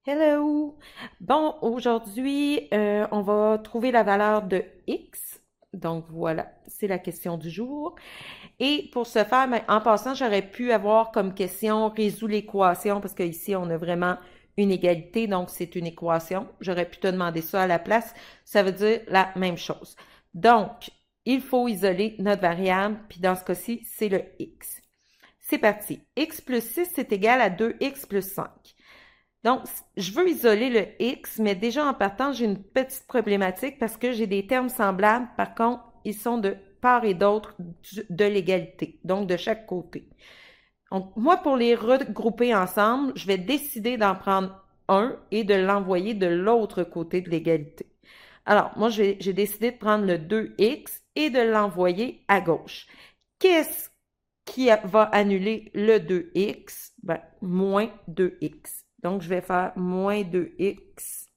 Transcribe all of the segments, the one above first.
Hello! Bon, aujourd'hui, on va trouver la valeur de x. Donc voilà, c'est la question du jour. Et pour ce faire, ben, en passant, j'aurais pu avoir comme question résoudre l'équation parce qu'ici, on a vraiment une égalité, donc c'est une équation. J'aurais pu te demander ça à la place. Ça veut dire la même chose. Donc, il faut isoler notre variable, puis dans ce cas-ci, c'est le x. C'est parti. X plus 6 c'est égal à 2x plus 5. Donc, je veux isoler le X, mais déjà en partant, j'ai une petite problématique parce que j'ai des termes semblables. Par contre, ils sont de part et d'autre de l'égalité, donc de chaque côté. Donc, moi, pour les regrouper ensemble, je vais décider d'en prendre un et de l'envoyer de l'autre côté de l'égalité. Alors, moi, j'ai décidé de prendre le 2x et de l'envoyer à gauche. Qu'est-ce qui va annuler le 2x? Ben, moins 2x. Donc, je vais faire moins 2x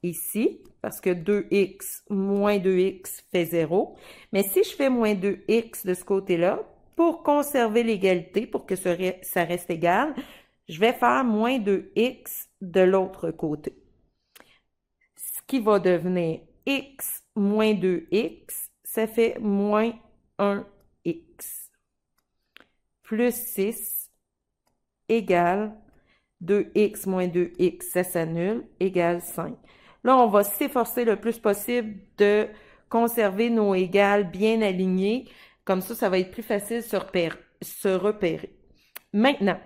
ici, parce que 2x moins 2x fait 0. Mais si je fais moins 2x de ce côté-là, pour conserver l'égalité, pour que ça reste égal, je vais faire moins 2x de l'autre côté. Ce qui va devenir x moins 2x, ça fait moins 1x. Plus 6 égale 2x moins 2x, ça s'annule, égale 5. Là, on va s'efforcer le plus possible de conserver nos égales bien alignés. Comme ça va être plus facile de se repérer. Maintenant,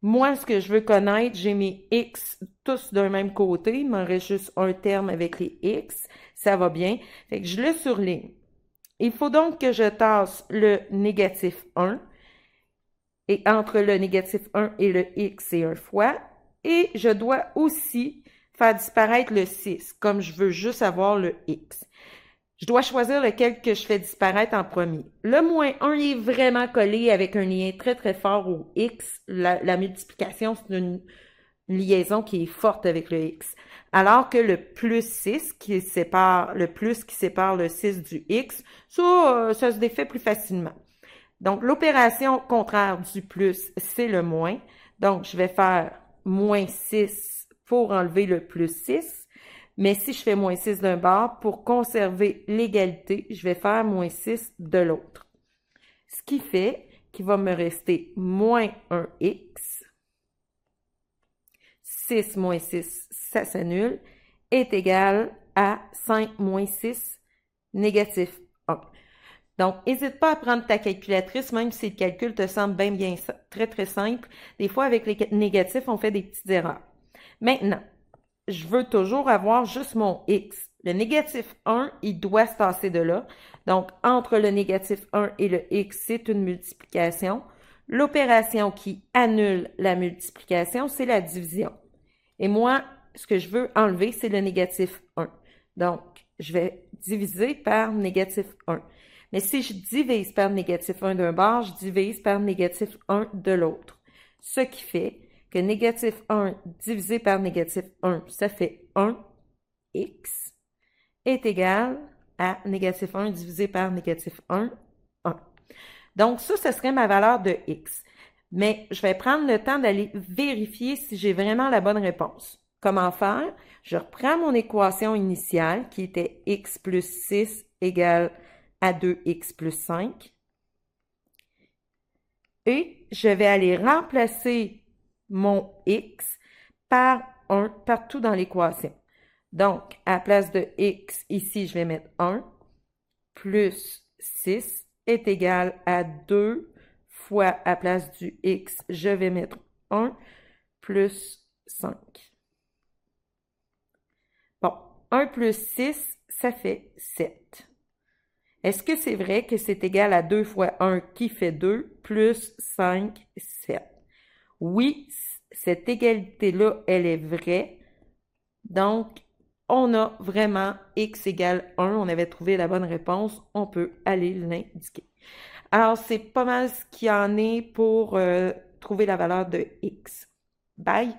moi, ce que je veux connaître, j'ai mes x tous d'un même côté. Il m'en reste juste un terme avec les x. Ça va bien. Fait que je le surligne. Il faut donc que je tasse le négatif 1. Et entre le négatif 1 et le x, c'est un fois. Et je dois aussi faire disparaître le 6, comme je veux juste avoir le x. Je dois choisir lequel que je fais disparaître en premier. Le moins 1 est vraiment collé avec un lien très très fort au x. La multiplication, c'est une liaison qui est forte avec le x. Alors que le plus 6 le plus qui sépare le 6 du x, ça se défait plus facilement. Donc, l'opération contraire du plus, c'est le moins. Donc, je vais faire moins 6 pour enlever le plus 6. Mais si je fais moins 6 d'un bord, pour conserver l'égalité, je vais faire moins 6 de l'autre. Ce qui fait qu'il va me rester moins 1x. 6 moins 6, ça s'annule, est égal à 5 moins 6, négatif 1. Donc, n'hésite pas à prendre ta calculatrice, même si le calcul te semble bien très, très simple. Des fois, avec les négatifs, on fait des petites erreurs. Maintenant, je veux toujours avoir juste mon x. Le négatif 1, il doit se tasser de là. Donc, entre le négatif 1 et le x, c'est une multiplication. L'opération qui annule la multiplication, c'est la division. Et moi, ce que je veux enlever, c'est le négatif 1. Donc, je vais diviser par négatif 1. Mais si je divise par négatif 1 d'un bord, je divise par négatif 1 de l'autre. Ce qui fait que négatif 1 divisé par négatif 1, ça fait 1x, est égal à négatif 1 divisé par négatif 1, 1. Donc, ça serait ma valeur de x. Mais je vais prendre le temps d'aller vérifier si j'ai vraiment la bonne réponse. Comment faire? Je reprends mon équation initiale qui était x plus 6 égale à 2x plus 5. Et je vais aller remplacer mon x par 1 partout dans l'équation. Donc, à la place de x, ici, je vais mettre 1 plus 6 est égal à 2 fois à la place du x, je vais mettre 1 plus 5. Bon, 1 plus 6, ça fait 7. Est-ce que c'est vrai que c'est égal à 2 fois 1 qui fait 2 plus 5, 7? Oui, cette égalité-là, elle est vraie. Donc, on a vraiment x égale 1. On avait trouvé la bonne réponse. On peut aller l'indiquer. Alors, c'est pas mal ce qu'il y en est pour trouver la valeur de x. Bye!